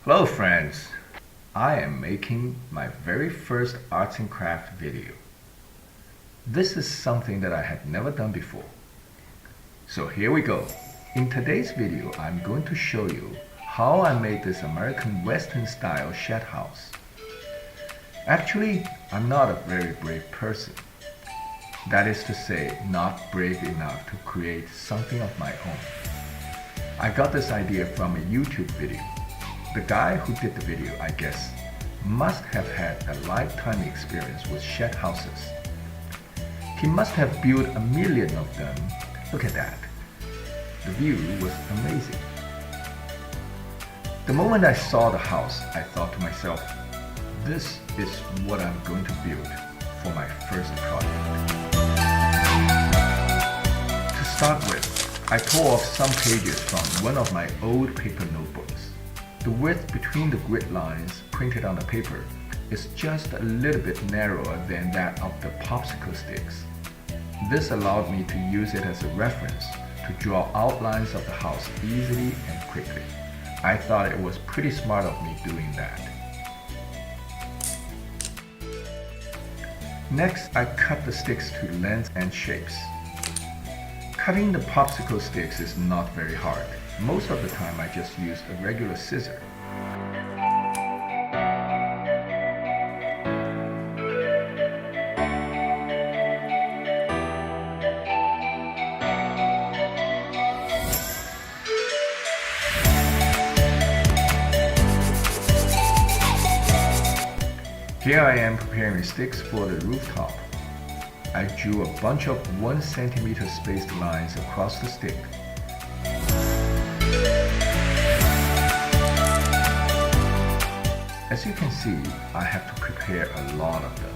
Hello friends, I am making my very first arts and craft video. This is something that I had never done before. So here we go. In today's video, I'm going to show you how I made this American Western style shed house. Actually, I'm not a very brave person. That is to say, not brave enough to create something of my own. I got this idea from a YouTube video. The guy who did the video, I guess, must have had a lifetime experience with shed houses. He must have built 1,000,000 of them. Look at that. The view was amazing. The moment I saw the house, I thought to myself, this is what I'm going to build for my first project. To start with, I tore off some pages from one of my old paper notebooks. The width between the grid lines printed on the paper is just a little bit narrower than that of the popsicle sticks. This allowed me to use it as a reference to draw outlines of the house easily and quickly. I thought it was pretty smart of me doing that. Next, I cut the sticks to lengths and shapes. Cutting the popsicle sticks is not very hard. Most of the time I just use a regular scissor. Here I am preparing sticks for the rooftop. I drew a bunch of 1 centimeter spaced lines across the stick. As you can see, I have to prepare a lot of them.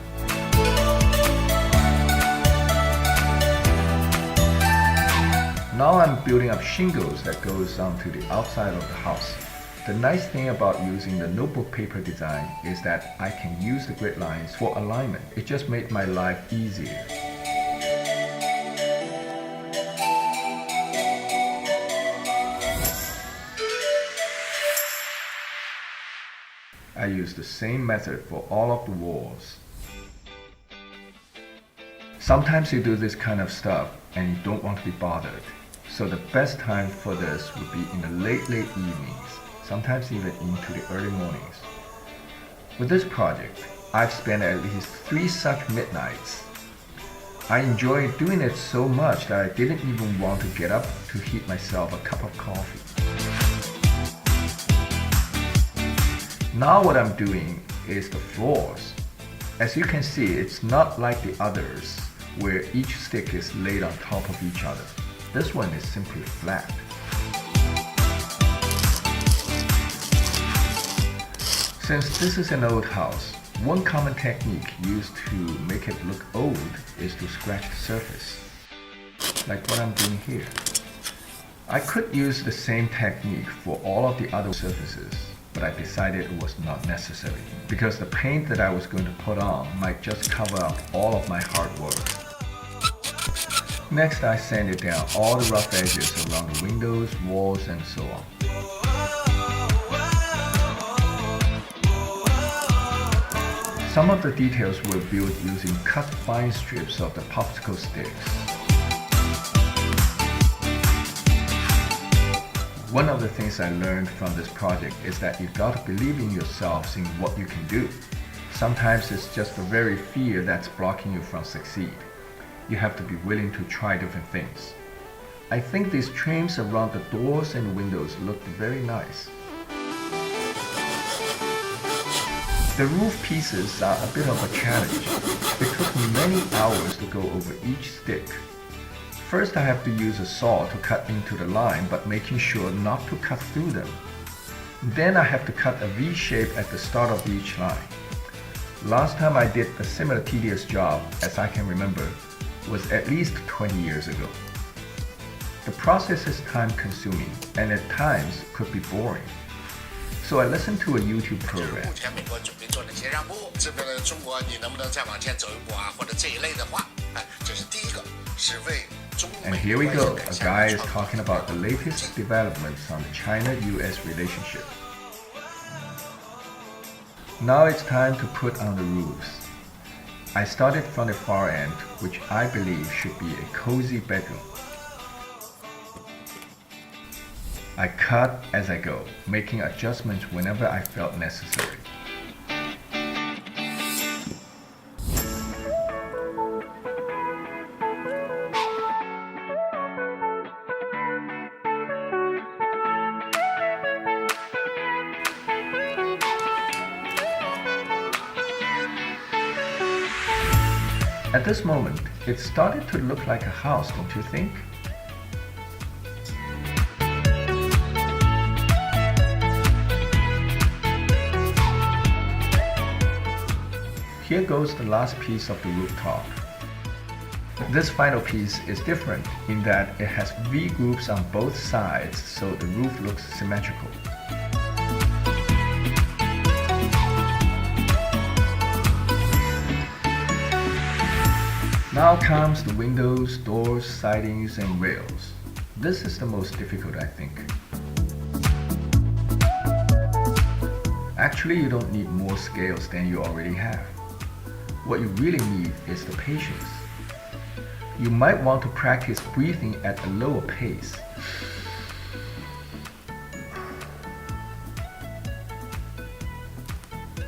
Now I'm building up shingles that goes onto the outside of the house. The nice thing about using the notebook paper design is that I can use the grid lines for alignment. It just made my life easier. I use the same method for all of the walls. Sometimes you do this kind of stuff and you don't want to be bothered. So the best time for this would be in the late evenings, sometimes even into the early mornings. With this project, I've spent at least 3 such midnights. I enjoyed doing it so much that I didn't even want to get up to heat myself a cup of coffee. Now what I'm doing is the floors. As you can see, it's not like the others where each stick is laid on top of each other. This one is simply flat. Since this is an old house, one common technique used to make it look old is to scratch the surface, like what I'm doing here. I could use the same technique for all of the other surfaces, but I decided it was not necessary because the paint that I was going to put on might just cover up all of my hard work. Next, I sanded down all the rough edges around the windows, walls, and so on. Some of the details were built using cut fine strips of the popsicle sticks. One of the things I learned from this project is that you got to believe in yourselves in what you can do. Sometimes it's just the very fear that's blocking you from succeed. You have to be willing to try different things. I think these trims around the doors and windows looked very nice. The roof pieces are a bit of a challenge. It took me many hours to go over each stick. First, I have to use a saw to cut into the line, but making sure not to cut through them. Then I have to cut a V shape at the start of each line. Last time I did a similar tedious job, as I can remember, was at least 20 years ago. The process is time-consuming and at times could be boring. So I listened to a YouTube program. And here we go, a guy is talking about the latest developments on the China-US relationship. Now it's time to put on the roofs. I started from the far end, which I believe should be a cozy bedroom. I cut as I go, making adjustments whenever I felt necessary. At this moment, it started to look like a house, don't you think? Here goes the last piece of the rooftop. This final piece is different in that it has V-grooves on both sides, so the roof looks symmetrical. Now comes the windows, doors, sidings, and rails. This is the most difficult, I think. Actually, you don't need more scales than you already have. What you really need is the patience. You might want to practice breathing at a lower pace.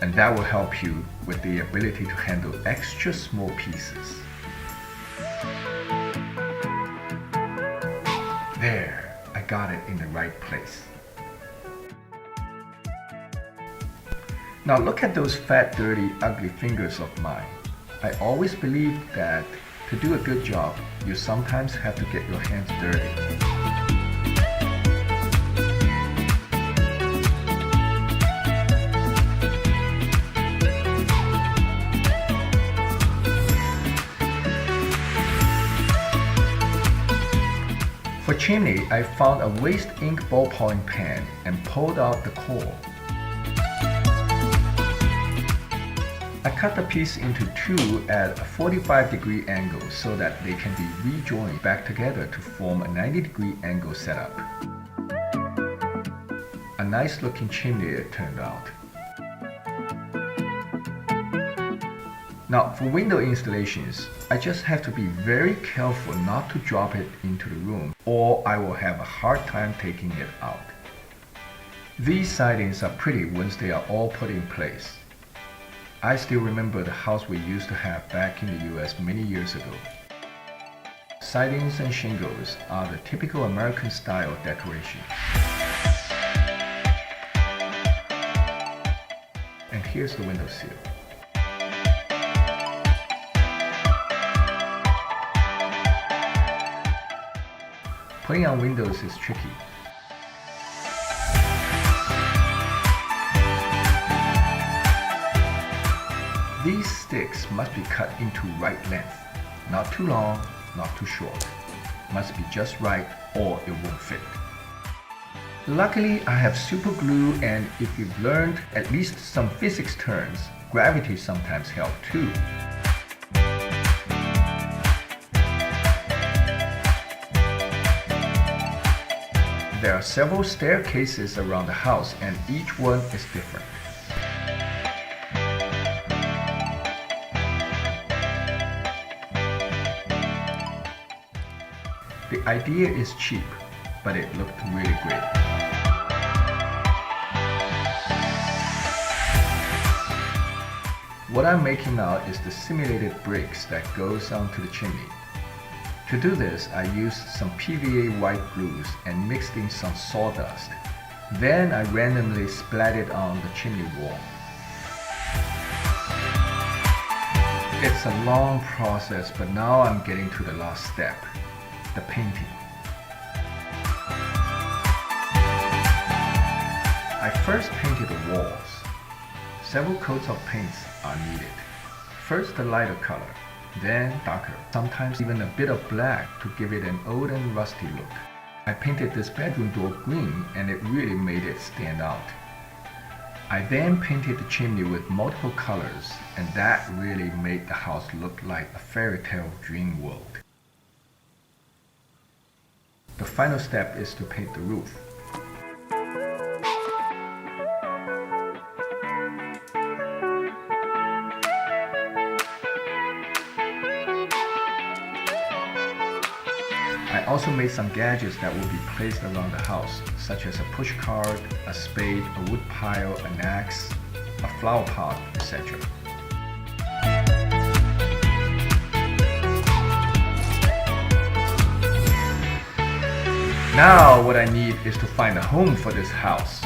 And that will help you with the ability to handle extra small pieces. There, I got it in the right place. Now look at those fat, dirty, ugly fingers of mine. I always believed that to do a good job, you sometimes have to get your hands dirty. For chimney, I found a waste ink ballpoint pen and pulled out the core. I cut the piece into two at a 45-degree angle so that they can be rejoined back together to form a 90-degree angle setup. A nice looking chimney it turned out. Now for window installations, I just have to be very careful not to drop it into the room or I will have a hard time taking it out. These sidings are pretty once they are all put in place. I still remember the house we used to have back in the US many years ago. Sidings and shingles are the typical American style decoration. And here's the window sill. Putting on windows is tricky. These sticks must be cut into right length. Not too long, not too short. Must be just right or it won't fit. Luckily, I have super glue, and if you've learned at least some physics terms, gravity sometimes helps too. There are several staircases around the house and each one is different. The idea is cheap, but it looked really great. What I'm making now is the simulated bricks that goes onto the chimney. To do this, I used some PVA white glues and mixed in some sawdust. Then I randomly splattered on the chimney wall. It's a long process, but now I'm getting to the last step, the painting. I first painted the walls. Several coats of paints are needed. First the lighter color, then darker, sometimes even a bit of black to give it an old and rusty look. I painted this bedroom door green and it really made it stand out. I then painted the chimney with multiple colors and that really made the house look like a fairy tale dream world. The final step is to paint the roof. I also made some gadgets that will be placed around the house, such as a push cart, a spade, a wood pile, an axe, a flower pot, etc. Now what I need is to find a home for this house.